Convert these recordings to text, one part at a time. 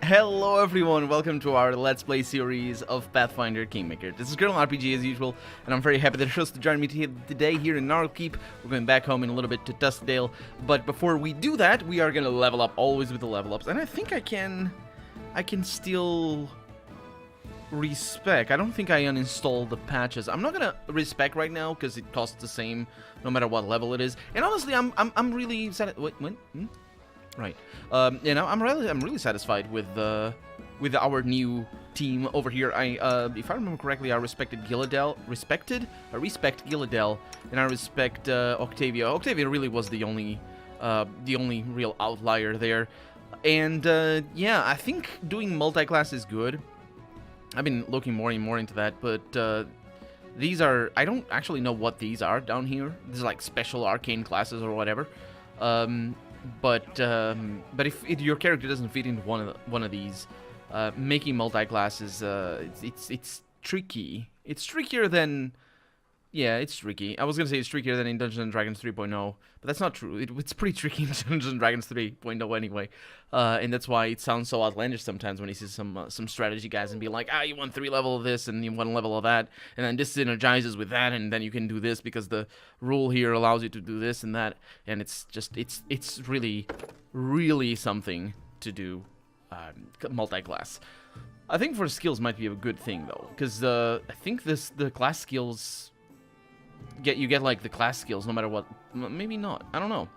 Hello everyone, welcome to our Let's Play series of Pathfinder Kingmaker. This is Colonel RPG as usual, and I'm very happy that you're chose to join me today here in Gnarlkeep. We're going back home in a little bit to Duskdale, but before we do that, we are going to level up, always with the level ups, and I think I can still respec. I don't think I uninstalled the patches. I'm not going to respec right now, because it costs the same no matter what level it is, and honestly, I'm really satisfied. Wait. Right. You know, I'm really satisfied with our new team over here. If I remember correctly, I respect Gilladel, and I respect Octavia. Octavia really was the only real outlier there. And yeah, I think doing multi-class is good. I've been looking more and more into that, but these are, I don't actually know what these are down here. These are like special arcane classes or whatever. But if your character doesn't fit into one of these, making multi-class is it's tricky. It's trickier than, yeah, it's tricky. I was gonna say it's trickier than in Dungeons & Dragons 3.0, but that's not true. It's pretty tricky in Dungeons & Dragons 3.0 anyway, and that's why it sounds so outlandish sometimes when you see some strategy guys and be like, you want 3 level of this and you want a level of that, and then this synergizes with that, and then you can do this because the rule here allows you to do this and that, and it's just it's really something to do multi-class. I think for skills might be a good thing though, because I think the class skills. You get like the class skills no matter what. Maybe not. I don't know.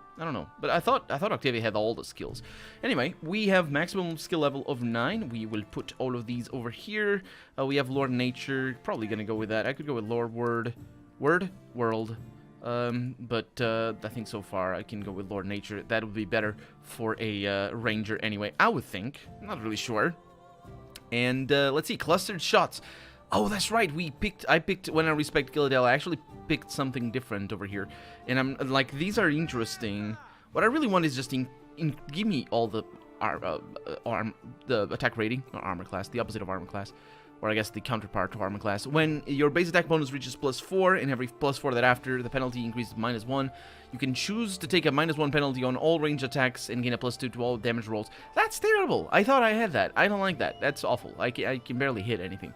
But I thought Octavia had all the skills. Anyway, we have maximum skill level of 9. We will put all of these over here. We have Lore Nature. Probably gonna go with that. I could go with Lore World. But I think so far I can go with Lore Nature. That would be better for a ranger anyway. I would think. I'm not really sure. And let's see. Clustered shots. Oh, that's right. I picked when I respect Gilladel. I actually picked something different over here, and I'm like, these are interesting. What I really want is just give me all the the attack rating or armor class, the opposite of armor class, or I guess the counterpart to armor class. When your base attack bonus reaches +4, and every +4 that after, the penalty increases to -1. You can choose to take a -1 penalty on all range attacks and gain a +2 to all damage rolls. That's terrible. I thought I had that. I don't like that. That's awful. I can barely hit anything.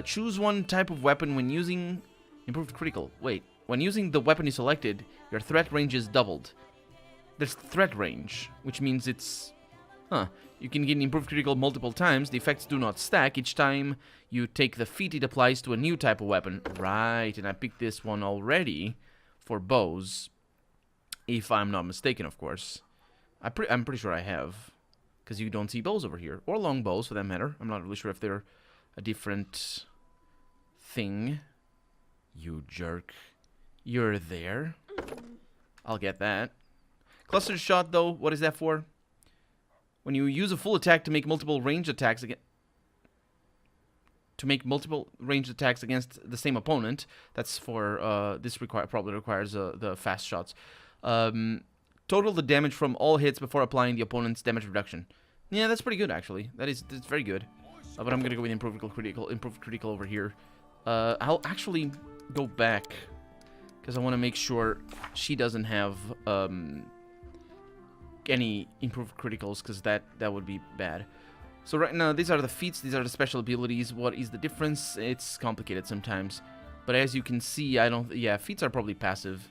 Choose one type of weapon when using improved critical. Wait, when using the weapon you selected, your threat range is doubled. There's threat range, which means it's... You can get improved critical multiple times. The effects do not stack. Each time you take the feat, it applies to a new type of weapon. Right, and I picked this one already for bows. If I'm not mistaken, of course. I'm pretty sure I have. Because you don't see bows over here. Or long bows, for that matter. I'm not really sure if they're a different thing. You jerk. You're there. I'll get that. Cluster shot, though, what is that for? When you use a full attack to make multiple ranged attacks against the same opponent, that's for this probably requires the fast shots. Total the damage from all hits before applying the opponent's damage reduction. Yeah, that's pretty good actually. That's very good. But I'm gonna go with improved critical over here. I'll actually go back because I want to make sure she doesn't have any improved criticals, because that would be bad. So right now these are the feats, these are the special abilities. What is the difference? It's complicated sometimes, but as you can see, yeah, feats are probably passive.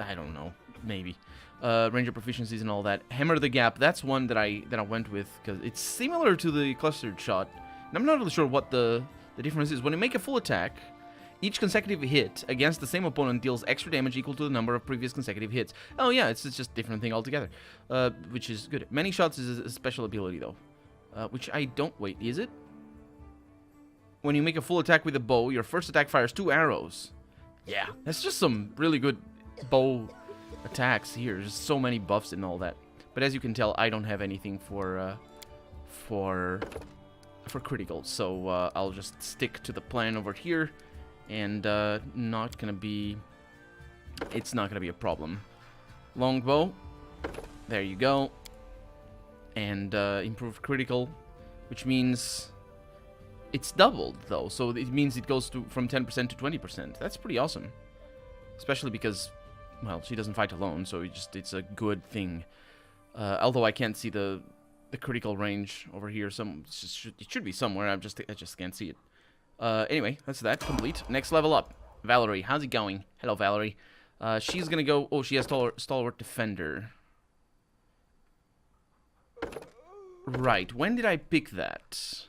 I don't know, maybe. Ranger proficiencies and all that. Hammer the Gap, that's one that I went with because it's similar to the clustered shot. And I'm not really sure what the difference is. When you make a full attack, each consecutive hit against the same opponent deals extra damage equal to the number of previous consecutive hits. Oh yeah, it's just a different thing altogether, which is good. Many shots is a special ability though, which I don't. Wait, is it? When you make a full attack with a bow, your first attack fires 2 arrows. Yeah, that's just some really good bow attacks here. There's so many buffs and all that. But as you can tell, I don't have anything for critical, so I'll just stick to the plan over here, and it's not gonna be a problem. Longbow, there you go, and improved critical, which means it's doubled though, so it means it goes from 10% to 20%. That's pretty awesome, especially because, well, she doesn't fight alone, so it's a good thing. Although I can't see the the critical range over here. It should be somewhere. I just can't see it. Anyway, that's that. Complete. Next level up. Valerie, how's it going? Hello, Valerie. She's gonna go... Oh, she has Stalwart Defender. Right. When did I pick that?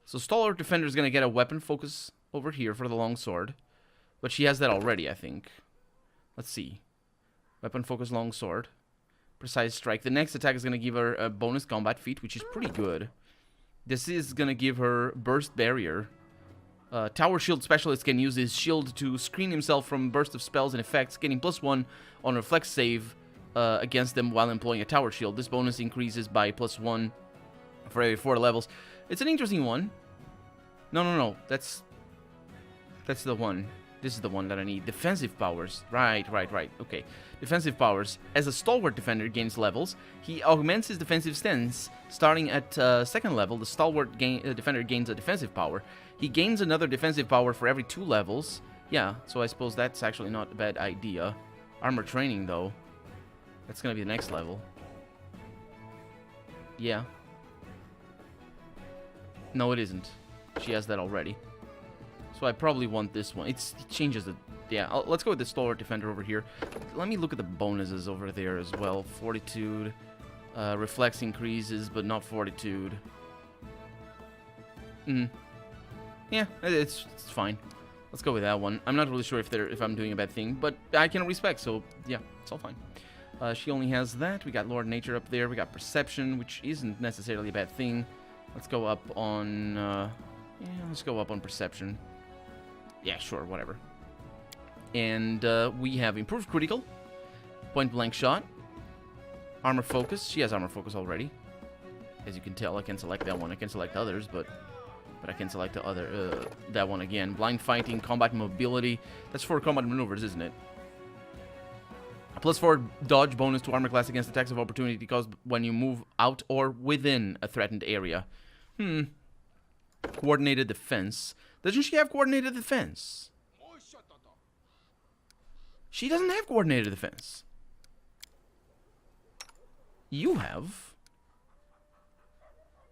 So Stalwart Defender is gonna get a weapon focus over here for the longsword. But she has that already, I think. Let's see. Weapon focus longsword. Precise strike. The next attack is gonna give her a bonus combat feat, which is pretty good. This is gonna give her burst barrier. Tower shield specialist can use his shield to screen himself from burst of spells and effects, getting +1 on reflex save against them while employing a tower shield. This bonus increases by +1 for every 4 levels. It's an interesting one. No. That's the one. This is the one that I need. Defensive powers. Right. Okay. Defensive powers. As a Stalwart Defender gains levels, he augments his defensive stance. Starting at 2nd level, the Stalwart Defender gains a defensive power. He gains another defensive power for every 2 levels. Yeah, so I suppose that's actually not a bad idea. Armor training, though. That's gonna be the next level. Yeah. No, it isn't. She has that already. So I probably want this one. It changes the... Yeah, let's go with the Stalwart Defender over here. Let me look at the bonuses over there as well. Fortitude. Reflex increases, but not Fortitude. Yeah, it's fine. Let's go with that one. I'm not really sure if I'm doing a bad thing, but I can respect, so yeah, it's all fine. She only has that. We got Lord Nature up there. We got Perception, which isn't necessarily a bad thing. Let's go up on... yeah, let's go up on Perception. Yeah, sure, whatever. And we have Improved Critical, Point Blank Shot, Armor Focus. She has Armor Focus already. As you can tell, I can select that one. I can select others, but I can select the other, that one again. Blind Fighting, Combat Mobility. That's for combat maneuvers, isn't it? A +4 dodge bonus to armor class against attacks of opportunity caused when you move out or within a threatened area. Coordinated Defense. Doesn't she have Coordinated Defense? She doesn't have Coordinated Defense. You have.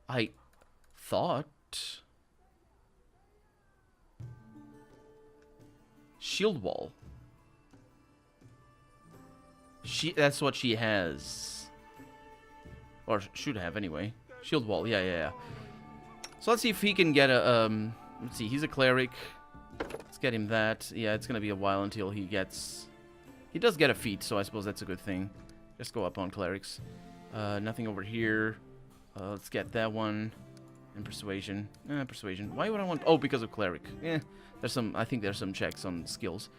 I thought. Shield Wall. That's what she has. Or should have, anyway. Shield Wall, yeah. So let's see if he can get a, let's see, he's a cleric. Let's get him that. Yeah, it's gonna be a while until he gets... He does get a feat, so I suppose that's a good thing. Just go up on clerics. Nothing over here. Let's get that one. And persuasion. Persuasion. Why would I want... Oh, because of cleric. Yeah, there's some... I think there's some checks on skills.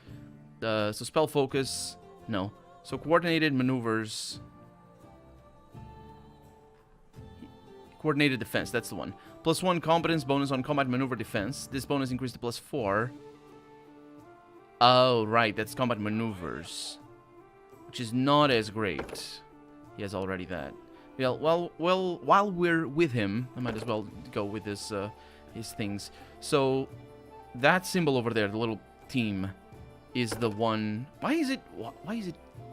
So spell focus. No. So coordinated maneuvers. Coordinated defense, that's the one. +1 competence bonus on combat maneuver defense. This bonus increased to +4. Oh, right, that's combat maneuvers. Which is not as great. He has already that. Well, while we're with him, I might as well go with his things. So, that symbol over there, the little team, is the one... Why is it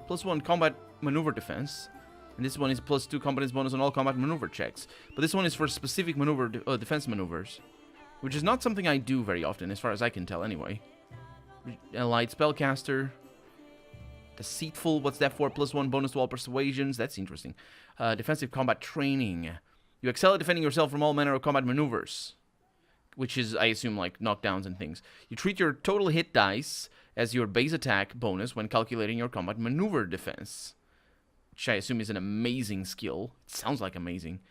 +1 combat maneuver defense? And this one is +2 competence bonus on all combat maneuver checks. But this one is for specific maneuver defense maneuvers. Which is not something I do very often, as far as I can tell anyway. Allied Spellcaster. Deceitful, what's that for? +1 bonus to all persuasions. That's interesting. Defensive combat training. You excel at defending yourself from all manner of combat maneuvers. Which is, I assume, like knockdowns and things. You treat your total hit dice as your base attack bonus when calculating your combat maneuver defense. Which I assume is an amazing skill. It sounds like amazing.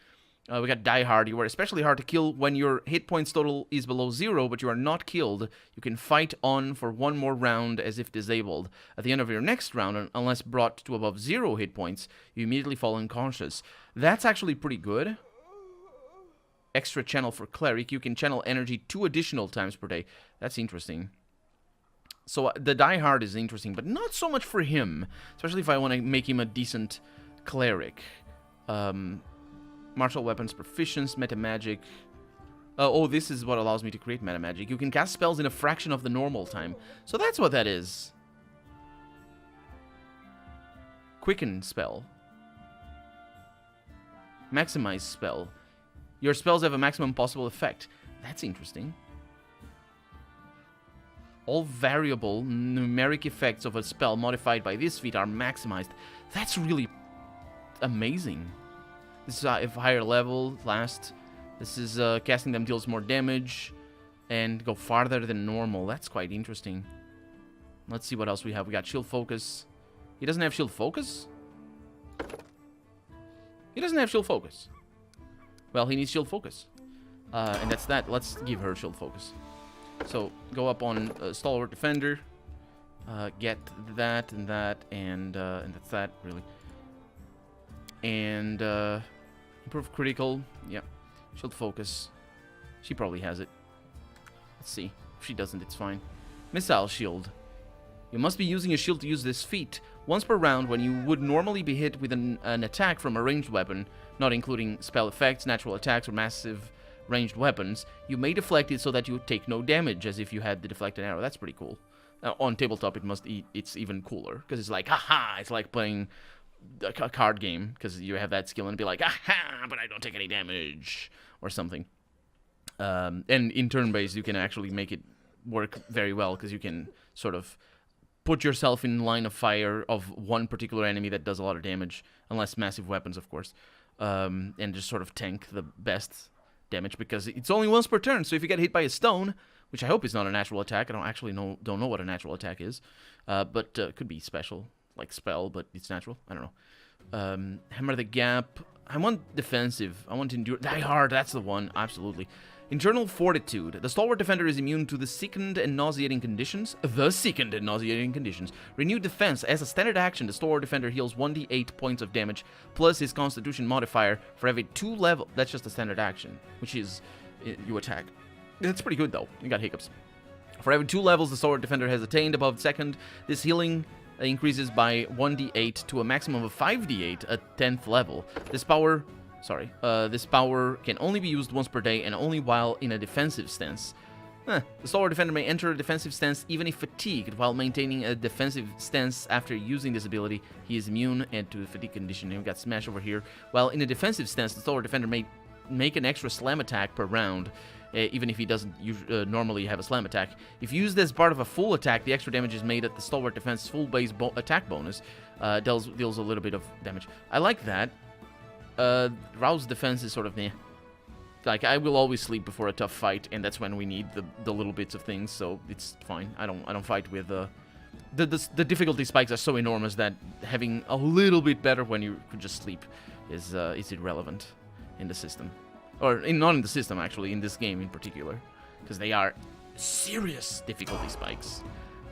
We got Die Hard. You are especially hard to kill when your hit points total is below 0, but you are not killed. You can fight on for one more round as if disabled. At the end of your next round, unless brought to above 0 hit points, you immediately fall unconscious. That's actually pretty good. Extra channel for Cleric. You can channel energy 2 additional times per day. That's interesting. So the Die Hard is interesting, but not so much for him. Especially if I want to make him a decent Cleric. Martial weapons proficiency, metamagic. Oh, this is what allows me to create metamagic. You can cast spells in a fraction of the normal time. So that's what that is. Quicken spell. Maximize spell. Your spells have a maximum possible effect. That's interesting. All variable numeric effects of a spell modified by this feat are maximized. That's really amazing. This is if higher level, last. This is casting them deals more damage and go farther than normal. That's quite interesting. Let's see what else we have. We got shield focus. He doesn't have shield focus? He doesn't have shield focus. Well, he needs shield focus. And that's that. Let's give her shield focus. So, go up on Stalwart Defender. Get that and that and that's that, really. And improve critical. Yeah. Shield focus. She probably has it. Let's see. If she doesn't, it's fine. Missile shield. You must be using a shield to use this feat once per round when you would normally be hit with an attack from a ranged weapon, not including spell effects, natural attacks, or massive ranged weapons. You may deflect it so that you take no damage, as if you had the deflected arrow. That's pretty cool. On tabletop, it's even cooler, because it's like, haha, it's like playing a card game, because you have that skill and be like, aha, but I don't take any damage, or something. And in turn-based, you can actually make it work very well, because you can sort of put yourself in line of fire of one particular enemy that does a lot of damage, unless massive weapons, of course, and just sort of tank the best damage, because it's only once per turn. So if you get hit by a stone, which I hope is not a natural attack, I don't know what a natural attack is, but could be special, like spell, but it's natural. I don't know. Hammer the gap. I want defensive. I want endure. Die hard. That's the one. Absolutely. Internal fortitude. The Stalwart Defender is immune to the sickened and nauseating conditions. Renewed defense. As a standard action, the Stalwart Defender heals 1d8 points of damage plus his Constitution modifier for every 2 level. That's just a standard action, which is you attack. That's pretty good though. You got hiccups. For every 2 levels the Stalwart Defender has attained above second, this healing increases by 1d8 to a maximum of 5d8 at 10th level. This power can only be used once per day and only while in a defensive stance. The Stalwart Defender may enter a defensive stance even if fatigued. While maintaining a defensive stance after using this ability, he is immune and to the fatigue condition. And we got Smash over here. While in a defensive stance, the Stalwart Defender may make an extra slam attack per round, even if he doesn't normally have a slam attack. If used as part of a full attack, the extra damage is made at the Stalwart Defense full base attack bonus. Deals a little bit of damage. I like that. Rouse defense is sort of meh. Like, I will always sleep before a tough fight, and that's when we need the little bits of things, so it's fine. I don't fight with the difficulty spikes are so enormous that having a little bit better when you could just sleep is irrelevant in the system. Or not in the system, actually, in this game in particular, because they are serious difficulty spikes.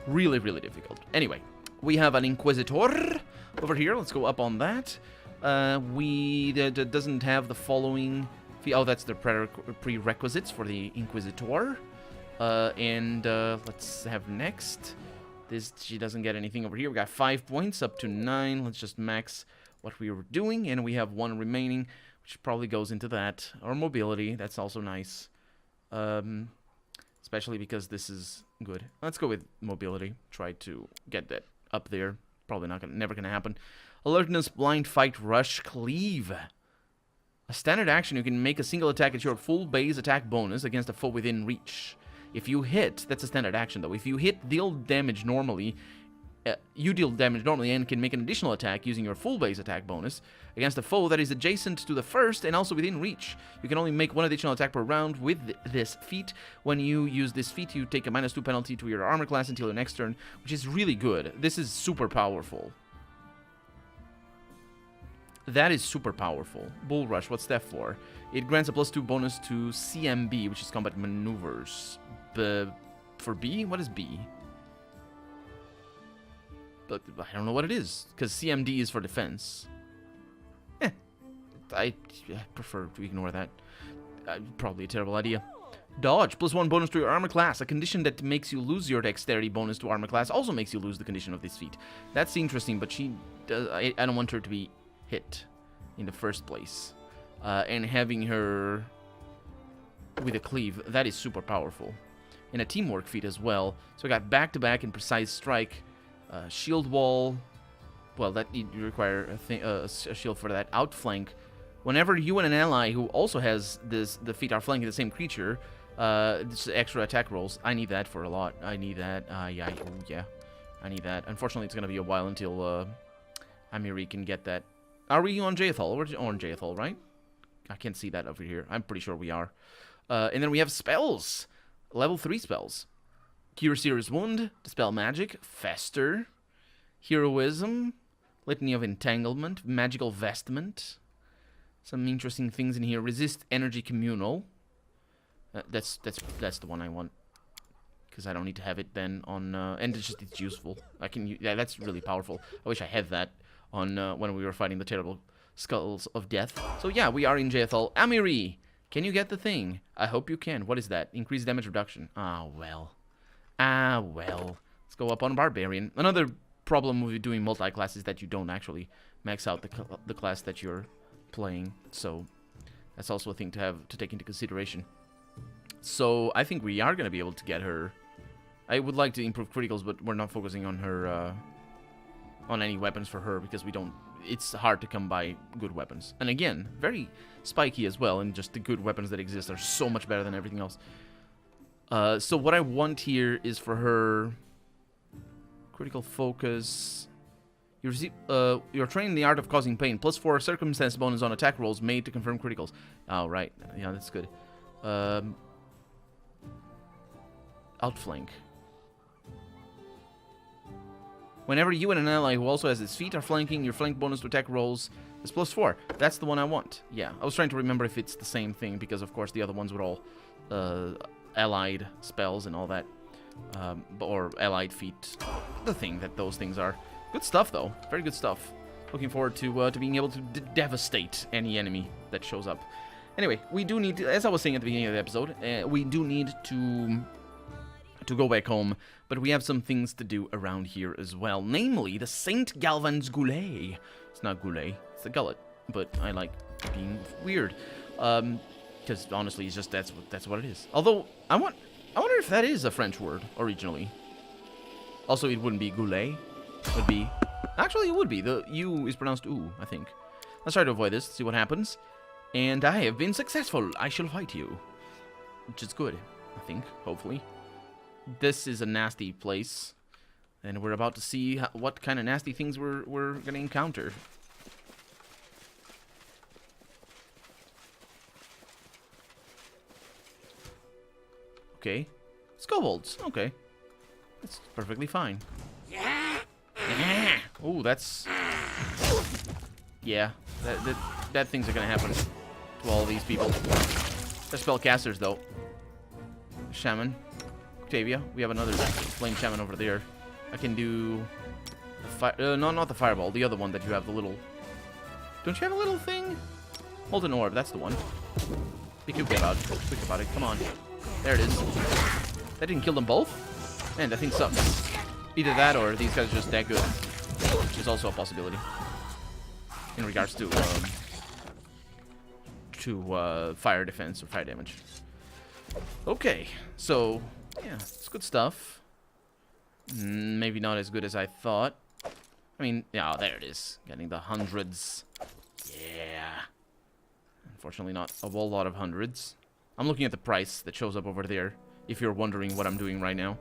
Really, really difficult. Anyway, we have an Inquisitor over here. Let's go up on that. That doesn't have the following. Oh, that's the prerequisites for the Inquisitor. Let's have next. She doesn't get anything over here. We got 5 points up to 9. Let's just max what we were doing, and we have 1 remaining, which probably goes into that. Or mobility. That's also nice. Especially because this is good. Let's go with mobility. Try to get that up there. Probably never gonna happen. Alertness, blind fight, rush, cleave. A standard action, you can make a single attack at your full base attack bonus against a foe within reach. If you hit, that's a standard action though. If you hit, deal damage normally. You deal damage normally and can make an additional attack using your full base attack bonus against a foe that is adjacent to the first and also within reach. You can only make 1 additional attack per round with this feat. When you use this feat, you take a -2 penalty to your armor class until your next turn, which is really good. This is super powerful. That is super powerful. Bull Rush, what's that for? It grants a +2 bonus to CMB, which is combat maneuvers. For B? What is B? But I don't know what it is, because CMD is for defense. I prefer to ignore that. Probably a terrible idea. Dodge, +1 bonus to your armor class. A condition that makes you lose your dexterity bonus to armor class also makes you lose the condition of this feat. That's interesting, but she does. I don't want her to be hit in the first place. And having her with a cleave, that is super powerful. And a teamwork feat as well. So I got back-to-back and precise strike. Shield wall. Well, that you require a shield for that. Outflank. Whenever you and an ally who also has the feat are flanking the same creature, this extra attack rolls. I need that for a lot. I need that. Yeah, I need that. Unfortunately, it's gonna be a while until Amiri can get that. Are we on Jaethal? We're on Jaethal, right? I can't see that over here. I'm pretty sure we are. And then we have spells. Level 3 spells. Cure Serious Wound, Dispel Magic, Fester, Heroism, Litany of Entanglement, Magical Vestment. Some interesting things in here. Resist Energy Communal. That's the one I want. Because I don't need to have it then on... and it's useful. I can... Yeah, that's really powerful. I wish I had that on when we were fighting the terrible Skulls of Death. So yeah, we are in Jaethal. Amiri! Can you get the thing? I hope you can. What is that? Increased damage reduction. Ah, well. Ah, well. Let's go up on Barbarian. Another problem with doing multi-class is that you don't actually max out the class that you're playing. So that's also a thing to take into consideration. So I think we are going to be able to get her. I would like to improve criticals, but we're not focusing on her, on any weapons for her because we don't... It's hard to come by good weapons. And again, very spiky as well, and just the good weapons that exist are so much better than everything else. So what I want here is for her... Critical focus... You receive, you're trained in the art of causing pain. +4 circumstance bonus on attack rolls made to confirm criticals. Oh, right. Yeah, that's good. Outflank. Whenever you and an ally who also has its feet are flanking, your flank bonus to attack rolls is +4. That's the one I want. Yeah, I was trying to remember if it's the same thing, because of course the other ones were all allied spells and all that. Or allied feat. The thing that those things are. Good stuff, though. Very good stuff. Looking forward to being able to devastate any enemy that shows up. Anyway, we do need to, as I was saying at the beginning of the episode, we do need to go back home, but we have some things to do around here as well. Namely, the Saint Galvan's Gullet. It's not Gullet, it's the Gullet, but I like being weird. Because honestly, it's just that's what it is. Although I wonder if that is a French word originally. Also, it wouldn't be Goulet. It would be... Actually, it would be. The U is pronounced oo, I think. Let's try to avoid this, see what happens. And I have been successful. I shall fight you. Which is good, I think, hopefully. This is a nasty place. And we're about to see what kind of nasty things we're going to encounter. Okay. Kobolds. Okay. That's perfectly fine. Ooh, that's... Yeah. Bad things are going to happen to all these people. They're spellcasters, though. Shaman. Octavia. We have another flame shaman over there. I can do... no, not the fireball. The other one that you have, the little... Don't you have a little thing? Molten orb. That's the one. Be quick about it. Quick about it. Come on. There it is. That didn't kill them both? Man, that thing sucks. Either that or these guys are just that good. Which is also a possibility. In regards to fire defense or fire damage. Okay, so yeah, it's good stuff. Maybe not as good as I thought. I mean, yeah, there it is. Getting the hundreds. Yeah. Unfortunately, not a whole lot of hundreds. I'm looking at the price that shows up over there, if you're wondering what I'm doing right now.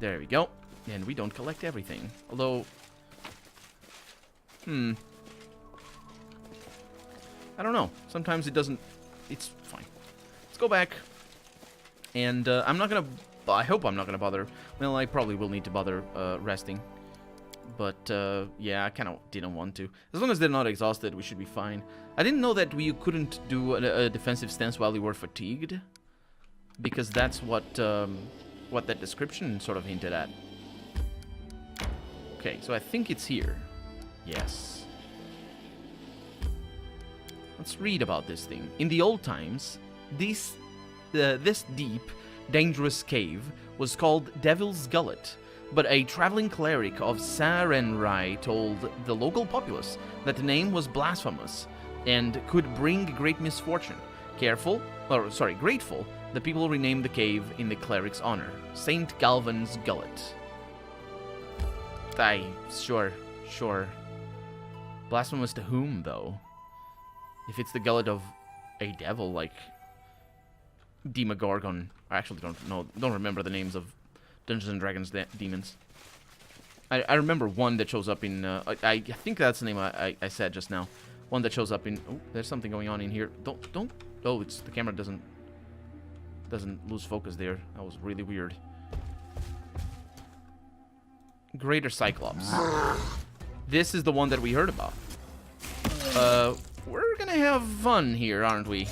There we go. And we don't collect everything. Although... I don't know. Sometimes it doesn't... It's fine. Let's go back. And I'm not gonna... I hope I'm not gonna bother. Well, I probably will need to bother resting. But, yeah, I kind of didn't want to. As long as they're not exhausted, we should be fine. I didn't know that we couldn't do a defensive stance while we were fatigued. Because that's what that description sort of hinted at. Okay, so I think it's here. Yes. Let's read about this thing. In the old times, this deep, dangerous cave was called Devil's Gullet. But a traveling cleric of Sarenrai told the local populace that the name was blasphemous and could bring great misfortune. Grateful, the people renamed the cave in the cleric's honor, Saint Galvan's Gullet. Sure. Blasphemous to whom, though? If it's the gullet of a devil, like Demogorgon. I actually don't remember the names of Dungeons and Dragons demons. I remember one that shows up in, I think that's the name I said just now. One that shows up in, oh, there's something going on in here. Don't, oh, it's, the camera doesn't lose focus there. That was really weird. Greater Cyclops. This is the one that we heard about. We're gonna have fun here, aren't we?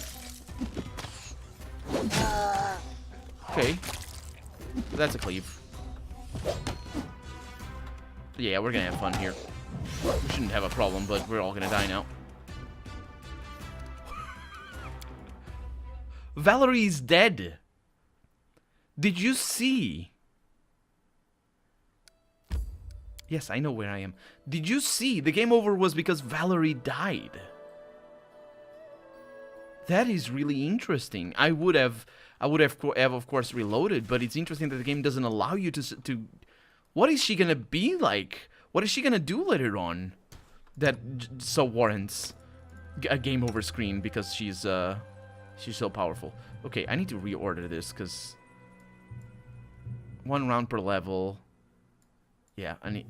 Okay. That's a cleave. Yeah, we're gonna have fun here. We shouldn't have a problem, but we're all gonna die now. Valerie's dead. Did you see? Yes, I know where I am. Did you see? The game over was because Valerie died. That is really interesting. I would have of course reloaded, but it's interesting that the game doesn't allow you to. What is she gonna be like? What is she gonna do later on? That so warrants a game over screen because she's so powerful. Okay, I need to reorder this because 1 round per level. Yeah, I need.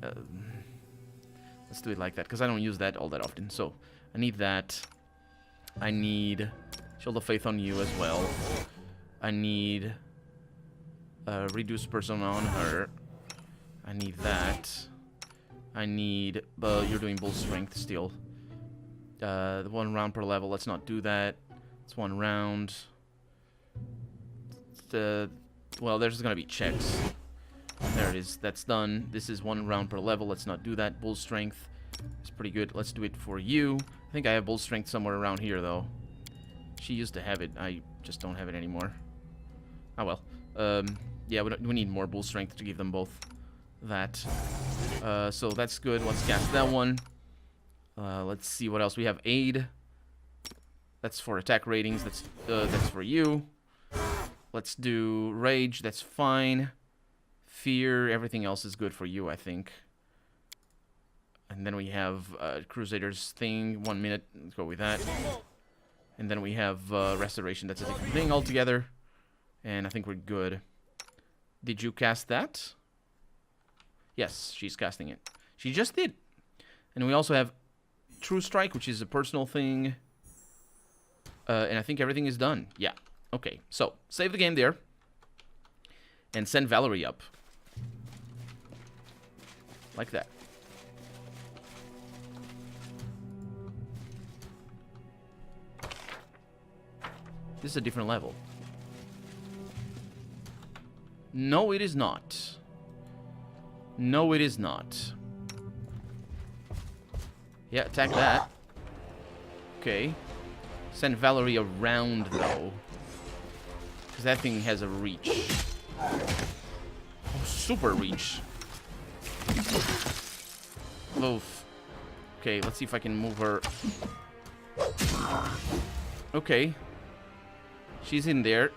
Let's do it like that because I don't use that all that often. So I need that. I need Shield of Faith on you as well. I need Reduce Person on her. I need that. I need... you're doing Bull Strength still. 1 round per level. Let's not do that. It's 1 round. Well, there's going to be checks. There it is. That's done. This is 1 round per level. Let's not do that. Bull Strength is pretty good. Let's do it for you. I think I have Bull Strength somewhere around here, though. She used to have it. I just don't have it anymore. Oh, well. Yeah, we need more Bull Strength to give them both that. So that's good. Let's cast that one. Let's see what else. We have Aid. That's for attack ratings. That's for you. Let's do Rage. That's fine. Fear. Everything else is good for you, I think. And then we have Crusader's thing. 1 minute. Let's go with that. And then we have Restoration. That's a different thing altogether. And I think we're good. Did you cast that? Yes, she's casting it. She just did. And we also have True Strike, which is a personal thing. And I think everything is done. Yeah. Okay. So, save the game there. And send Valerie up. Like that. This is a different level. No, it is not. No, it is not. Yeah, attack that. Okay. Send Valerie around, though. Because that thing has a reach. Oh, super reach. Oof. Okay, let's see if I can move her. Okay. She's in there.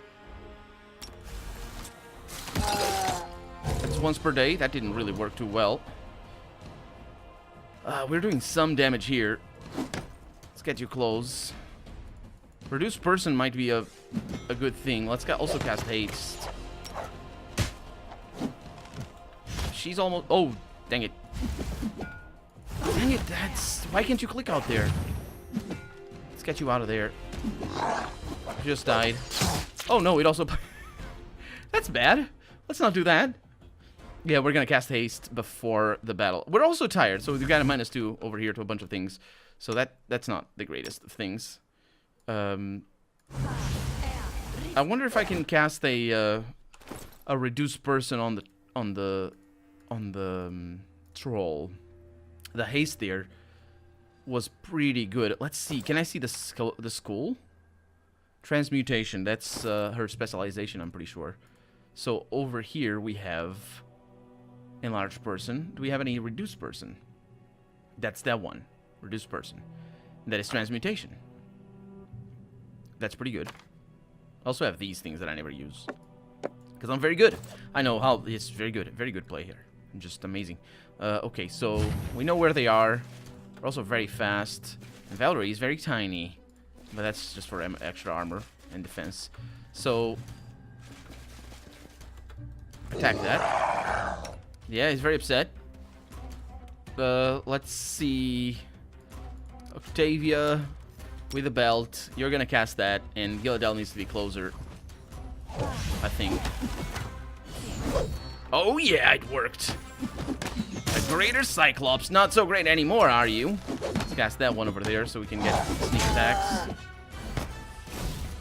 That's once per day. That didn't really work too well. We're doing some damage here. Let's get you close. Reduce Person might be a good thing. Let's also cast Haste. She's almost... Oh, dang it. Dang it, that's... Why can't you click out there? Let's get you out of there. Just died. Oh, no, it also... That's bad. Let's not do that. Yeah, we're gonna cast Haste before the battle. We're also tired, so we've got a -2 over here to a bunch of things. So that's not the greatest of things. I wonder if I can cast a Reduced Person on the troll. The Haste there was pretty good. Let's see. Can I see the school? Transmutation. That's her specialization, I'm pretty sure. So over here we have Enlarged Person. Do we have any Reduced Person? That's that one. Reduced Person. That is Transmutation. That's pretty good. I also have these things that I never use. Because I'm very good. I know how... It's very good. Very good play here. Just amazing. Okay, so we know where they are. We're also very fast. And Valerie is very tiny. But that's just for extra armor and defense. So, attack that. Yeah, he's very upset. Let's see. Octavia with a belt. You're gonna cast that, and Gilladel needs to be closer, I think. Oh yeah, it worked. A greater Cyclops. Not so great anymore, are you? Let's cast that one over there so we can get sneak attacks.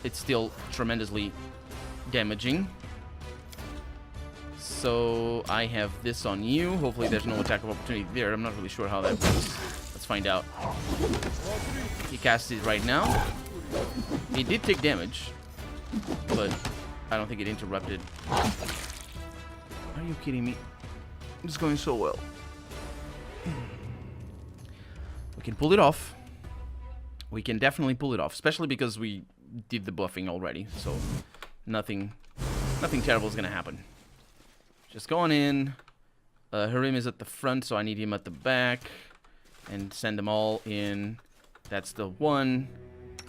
It's still tremendously damaging. So I have this on you. Hopefully there's no attack of opportunity there. I'm not really sure how that works. Let's find out. He casts it right now. He did take damage, but I don't think it interrupted. Are you kidding me? It's going so well. We can pull it off. We can definitely pull it off, especially because we did the buffing already. So nothing terrible is gonna happen. Just going in. Harim is at the front, so I need him at the back. And send them all in. That's the one.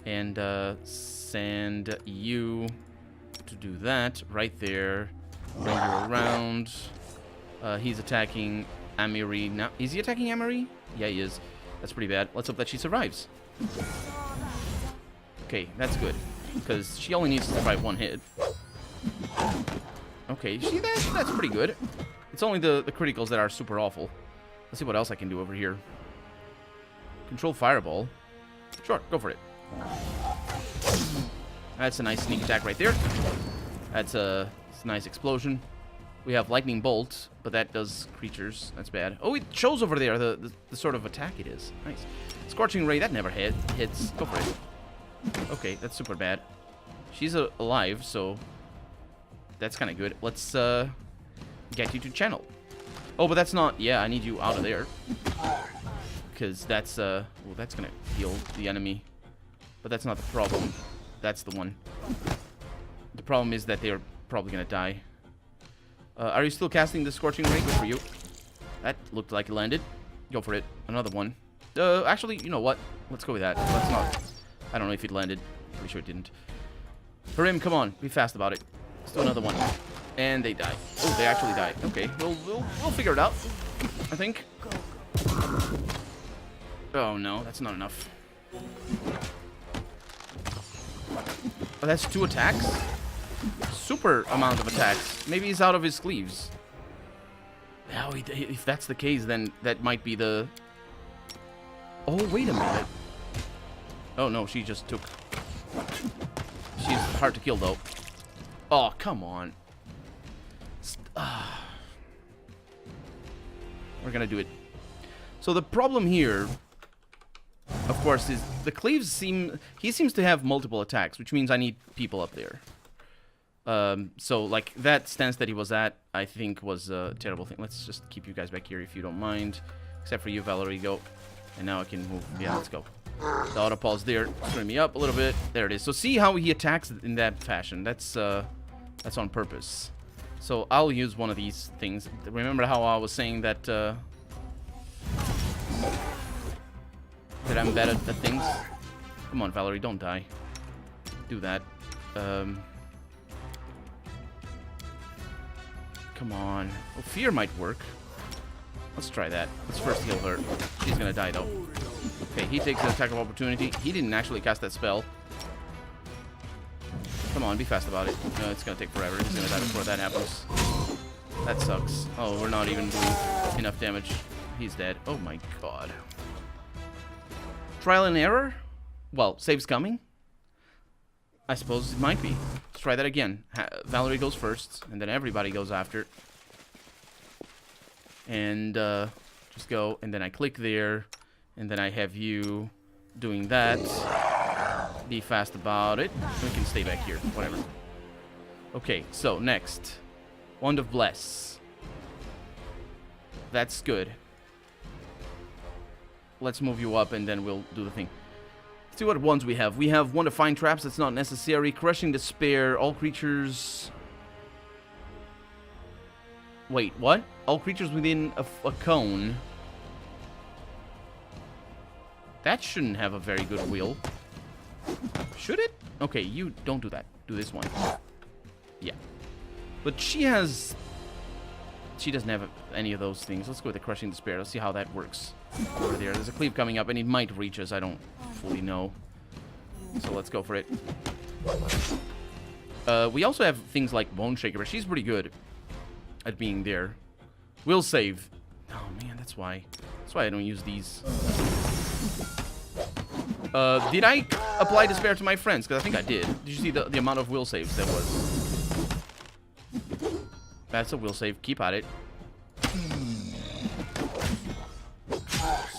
And send you to do that right there. Bring you around. He's attacking Amiri now. Is he attacking Amiri? Yeah, he is. That's pretty bad. Let's hope that she survives. Okay, that's good. Because she only needs to survive one hit. Okay, see, that's pretty good. It's only the criticals that are super awful. Let's see what else I can do over here. Control Fireball. Sure, go for it. That's a nice sneak attack right there. That's a nice explosion. We have Lightning Bolt, but that does creatures. That's bad. Oh, it shows over there the sort of attack it is. Nice. Scorching Ray, that never hits. Go for it. Okay, that's super bad. She's alive, so that's kind of good. Let's get you to channel. Oh, but that's not... Yeah, I need you out of there. Because that's... well, that's going to heal the enemy. But that's not the problem. That's the one. The problem is that they're probably going to die. Are you still casting the Scorching Ray? Good for you. That looked like it landed. Go for it. Another one. Actually, you know what? Let's go with that. Let's not... I don't know if it landed. Pretty sure it didn't. For him, come on. Be fast about it. Let's do another one. And they die. Oh, they actually died. Okay, we'll figure it out. I think. Oh no, that's not enough. Oh, that's 2 attacks? Super amount of attacks. Maybe he's out of his sleeves. Now, if that's the case, then that might be the... Oh, wait a minute. Oh no, she just took... She's hard to kill, though. Oh, come on. We're gonna do it. So the problem here, of course, is the Cleaves seem... He seems to have multiple attacks, which means I need people up there. So, like, that stance that he was at, I think, was a terrible thing. Let's just keep you guys back here if you don't mind. Except for you, Valerie, go. And now I can move. Yeah, let's go. The auto pause there, screwing me up a little bit. There it is. So see how he attacks in that fashion. That's on purpose. So I'll use one of these things. Remember how I was saying that that I'm bad at things? Come on, Valerie, don't die. Do that. Come on. Oh, fear might work. Let's try that. Let's first heal her. She's gonna die, though. Okay, he takes the attack of opportunity. He didn't actually cast that spell. Come on, be fast about it. No, it's gonna take forever. He's gonna die before that happens. That sucks. Oh, we're not even doing enough damage. He's dead. Oh my god. Trial and error? Well, save's coming? I suppose it might be. Let's try that again. Valerie goes first, and then everybody goes after. And just go, and then I click there, and then I have you doing that. Be fast about it. We can stay back here, whatever. Okay, so next. Wand of Bless. That's good. Let's move you up, and then we'll do the thing. Let's see what ones we have. We have one to find traps. That's not necessary. Crushing Despair. All creatures... Wait, what? All creatures within a cone. That shouldn't have a very good wheel. Should it? Okay, you don't do that. Do this one. Yeah. But she has... She doesn't have any of those things. Let's go with the Crushing Despair. Let's see how that works over there. There's a cleave coming up, and it might reach us. I don't fully know. So let's go for it. We also have things like Bone Shaker, but she's pretty good at being there. Will save. Oh, man, that's why. That's why I don't use these. Did I apply Despair to my friends? Because I think I did. Did you see the amount of will saves there was? That's a will save. Keep at it.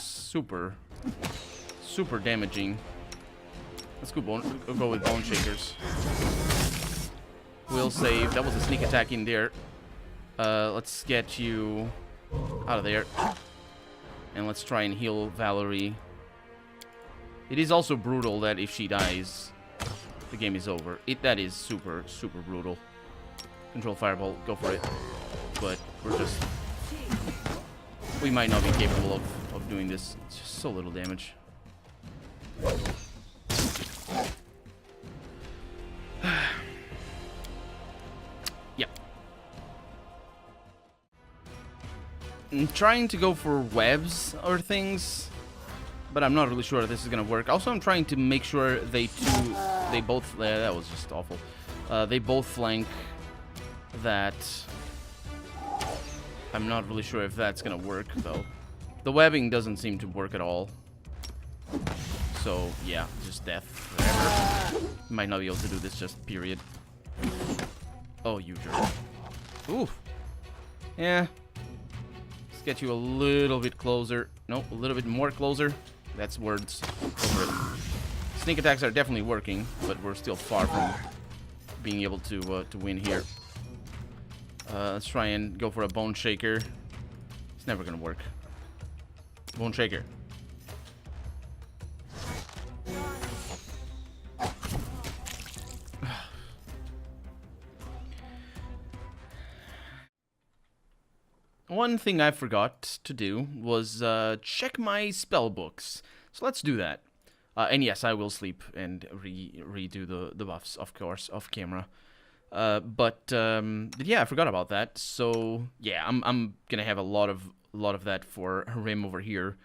Super damaging. Let's go with Bone Shakers. Will save. That was a sneak attack in there. Let's get you out of there. And let's try and heal Valerie. It is also brutal that if she dies, the game is over. That is super brutal. Control Fireball, go for it. But we might not be capable of doing this. It's just so little damage. Yep. I'm trying to go for webs or things, but I'm not really sure this is gonna work. Also, I'm trying to make sure they both... that was just awful. They both flank that. I'm not really sure if that's gonna work, though. The webbing doesn't seem to work at all. So, yeah, just death. Whatever. Might not be able to do this, just period. Oh, you jerk. Ooh. Yeah. Let's get you a little bit closer. Nope, a little bit more closer. That's words. Over it. Sneak attacks are definitely working, but we're still far from being able to win here. Let's try and go for a Bone Shaker. It's never gonna work. Bone Shaker. One thing I forgot to do was check my spell books. So let's do that. And yes, I will sleep and redo the buffs, of course, off camera. But yeah, I forgot about that. So yeah, I'm gonna have a lot of that for Rim over here,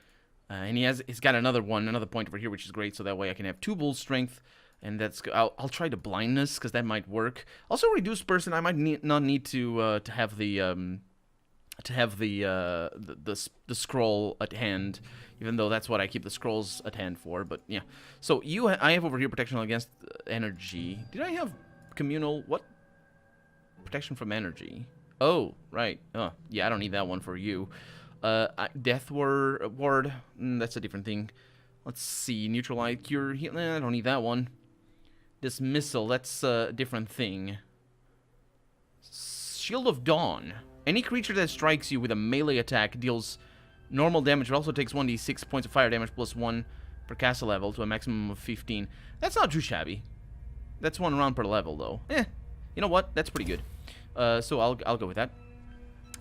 and he's got another point over here, which is great. So that way I can have 2 bull strength, and I'll try the blindness because that might work. Also, reduce person. I might not need to have the scroll at hand, even though that's what I keep the scrolls at hand for. But yeah, so I have over here protection against energy. Did I have communal what? Protection from energy. Oh, right. Yeah, I don't need that one for you. Death ward. That's a different thing. Let's see. Neutralize, cure, heal. I don't need that one. Dismissal. That's a different thing. Shield of Dawn. Any creature that strikes you with a melee attack deals normal damage, but also takes 1d6 points of fire damage plus 1 per caster level to a maximum of 15. That's not too shabby. That's 1 round per level, though. You know what? That's pretty good. So I'll go with that.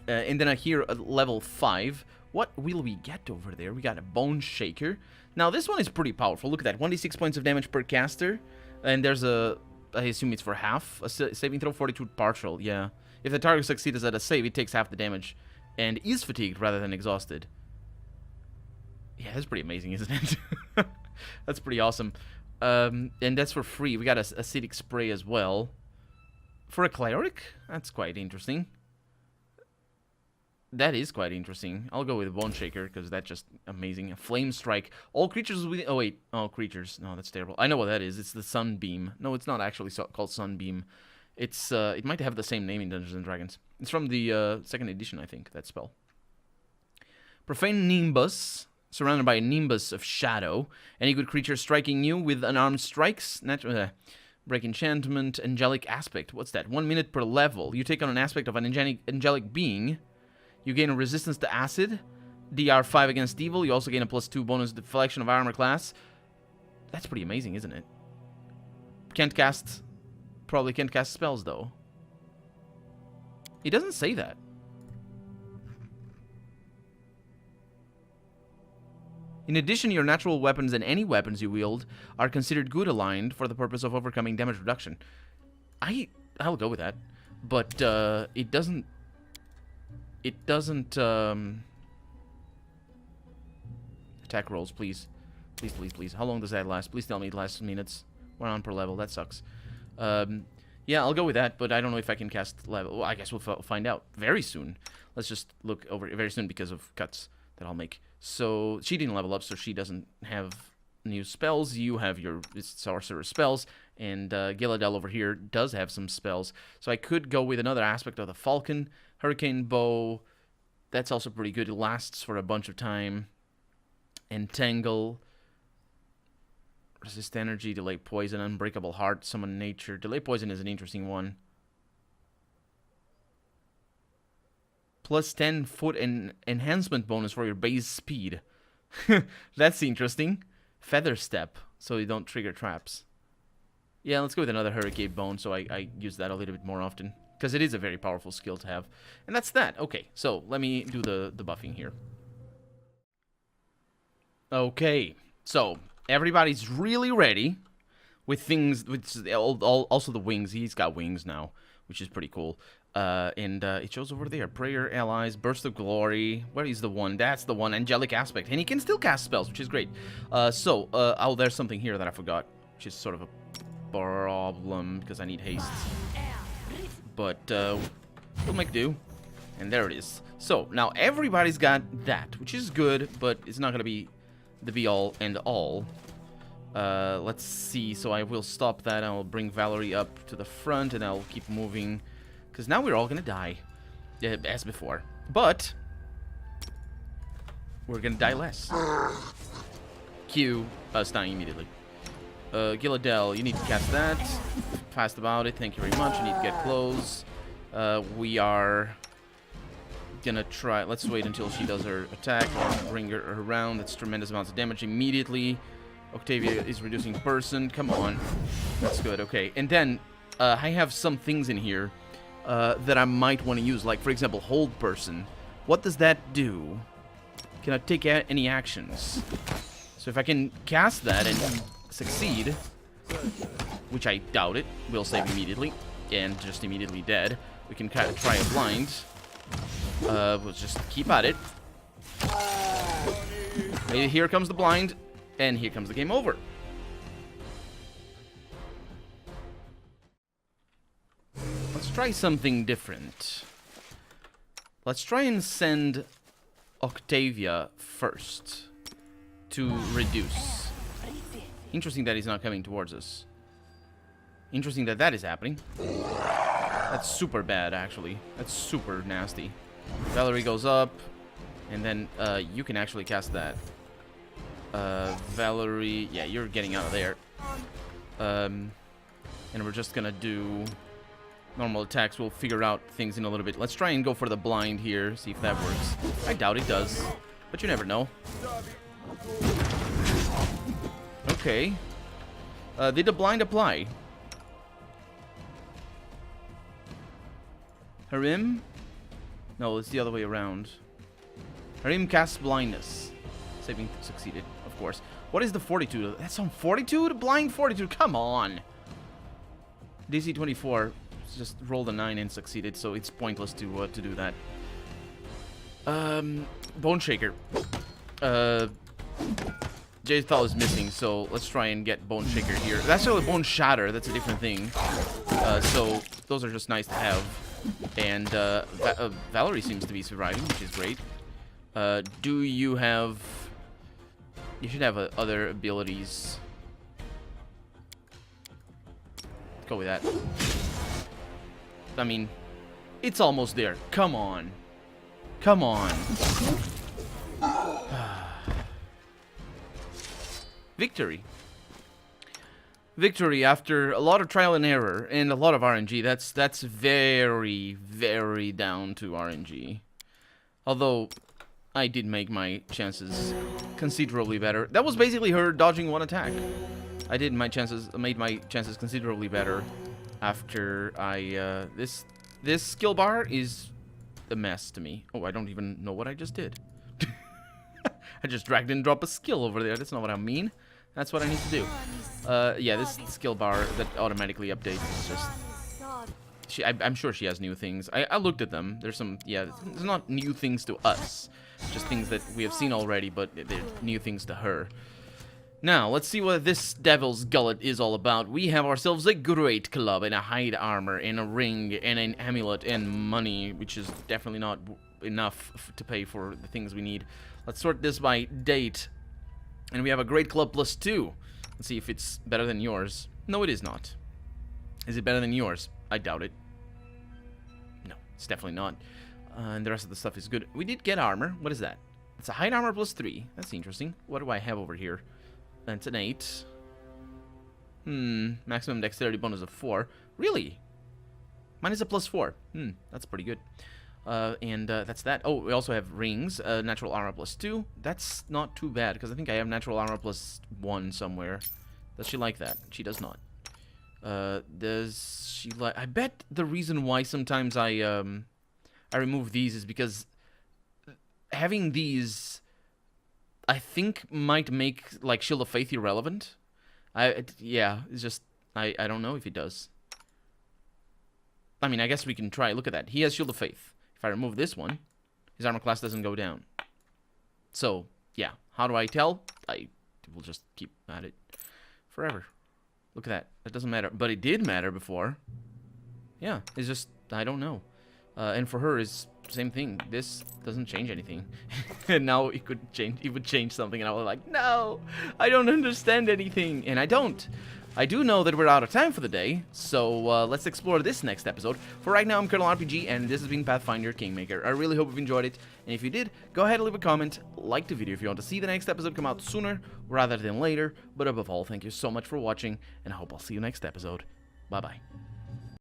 And then here at level 5, what will we get over there? We got a Bone Shaker. Now, this one is pretty powerful. Look at that. 1d6 points of damage per caster. And there's I assume it's for half. A saving throw, fortitude partial. Yeah. If the target succeeds at a save, it takes half the damage. And is fatigued rather than exhausted. Yeah, that's pretty amazing, isn't it? That's pretty awesome. And that's for free. We got a acidic spray as well. For a cleric? That's quite interesting. That is quite interesting. I'll go with Bone Shaker, because that's just amazing. A Flame Strike. All creatures with... Oh, wait. Oh, creatures. No, that's terrible. I know what that is. It's the Sunbeam. No, it's not actually called Sunbeam. It's, it might have the same name in Dungeons & Dragons. It's from the 2nd edition, I think, that spell. Profane Nimbus. Surrounded by a nimbus of shadow. Any good creature striking you with unarmed strikes... Break enchantment, angelic aspect. What's that? 1 minute per level. You take on an aspect of an angelic being. You gain a resistance to acid. DR 5 against evil. You also gain a +2 bonus deflection of armor class. That's pretty amazing, isn't it? Probably can't cast spells, though. It doesn't say that. In addition, your natural weapons and any weapons you wield are considered good aligned for the purpose of overcoming damage reduction. I'll go with that, but it doesn't. Attack rolls, please. Please, please, please. How long does that last? Please tell me it lasts minutes. 1 round per level. That sucks. Yeah, I'll go with that, but I don't know if I can cast level. Well, I guess we'll find out very soon. Let's just look over it very soon because of cuts that I'll make. So, she didn't level up, so she doesn't have new spells. You have your sorcerer spells, and Gullet over here does have some spells. So I could go with another aspect of the Falcon. Hurricane Bow, that's also pretty good. It lasts for a bunch of time. Entangle. Resist energy, delay poison, unbreakable heart, summon nature. Delay poison is an interesting one. Plus 10 foot enhancement bonus for your base speed. That's interesting. Feather step, so you don't trigger traps. Yeah, let's go with another Hurricane Bone, so I use that a little bit more often. Because it is a very powerful skill to have. And that's that. Okay, so let me do the buffing here. Okay, so everybody's really ready with things, with also the wings. He's got wings now, which is pretty cool. And it shows over there, Prayer, Allies, Burst of Glory. Where is the one? That's the one, Angelic Aspect. And he can still cast spells, which is great. Oh, there's something here that I forgot, which is sort of a problem, because I need haste. But we'll make do. And there it is. So, now everybody's got that, which is good, but it's not going to be the be-all and all. Let's see. So I will stop that. I'll bring Valerie up to the front, and I'll keep moving. Because now we're all going to die, as before. But we're going to die less. Q, us dying immediately. Gilladell, you need to cast that. Fast about it. Thank you very much. You need to get close. We are gonna try. Let's wait until she does her attack. Or bring her around. That's tremendous amounts of damage immediately. Octavia is reducing person. Come on. That's good. Okay. And then I have some things in here that I might want to use. Like, for example, hold person. What does that do? Can I take any actions? So if I can cast that and succeed, which I doubt it, we'll save immediately, and just immediately dead. We can kind of try a blind. We'll just keep at it. Here comes the blind, and here comes the game over. Let's try something different. Let's try and send Octavia first to reduce. Interesting that he's not coming towards us. Interesting that that is happening. That's super bad, actually. That's super nasty. Valerie goes up, and then you can actually cast that. Valerie, yeah, you're getting out of there. And we're just gonna do normal attacks. We'll figure out things in a little bit. Let's try and go for the blind here, see if that works. I doubt it does, but you never know. Okay. Did the blind apply? Harim? No, it's the other way around. Harim casts blindness. Saving succeeded, of course. What is the fortitude? That's on fortitude? Blind fortitude? Come on. DC 24. Just rolled a 9 and succeeded, so it's pointless to do that. Bone Shaker. Jaythal is missing, so let's try and get Bone Shaker here. That's actually Bone Shatter. That's a different thing. So those are just nice to have. And Valerie seems to be surviving, which is great. Do you have... You should have other abilities. Go with that. I mean, it's almost there. Come on. Come on. Victory. Victory after a lot of trial and error and a lot of RNG. That's very, very down to RNG. Although I did make my chances considerably better. That was basically her dodging one attack. I made my chances considerably better after I this skill bar is a mess to me. Oh, I don't even know what I just did. I just dragged and dropped a skill over there. That's not what I mean. That's what I need to do. Yeah, this skill bar that automatically updates is just... I'm sure she has new things. I looked at them. There's some... Yeah, there's not new things to us. Just things that we have seen already, but they're new things to her. Now, let's see what this Devil's Gullet is all about. We have ourselves a great club, and a hide armor, and a ring, and an amulet, and money, which is definitely not enough to pay for the things we need. Let's sort this by date. And we have a great club +2. Let's see if it's better than yours. No, it is not. Is it better than yours? I doubt it. No, it's definitely not. And the rest of the stuff is good. We did get armor. What is that? It's a hide armor +3. That's interesting. What do I have over here? That's an 8. Maximum dexterity bonus of 4. Really? Mine is a +4. That's pretty good. And that's that. Oh, we also have rings. Natural armor +2. That's not too bad, because I think I have natural armor +1 somewhere. Does she like that? She does not. Does she like... I bet the reason why sometimes I remove these is because having these... I think might make, like, Shield of Faith irrelevant. Yeah, it's just, I don't know if it does. I mean, I guess we can try. Look at that. He has Shield of Faith. If I remove this one, his armor class doesn't go down. So, yeah. How do I tell? I will just keep at it forever. Look at that. That doesn't matter. But it did matter before. Yeah, it's just, I don't know. And for her, it's same thing. This doesn't change anything. And now it could change. It would change something, and I was like, no, I don't understand anything, and I don't. I do know that we're out of time for the day, so let's explore this next episode. For right now, I'm Colonel RPG, and this has been Pathfinder Kingmaker. I really hope you've enjoyed it, and if you did, go ahead and leave a comment, like the video if you want to see the next episode come out sooner rather than later. But above all, thank you so much for watching, and I hope I'll see you next episode. Bye-bye.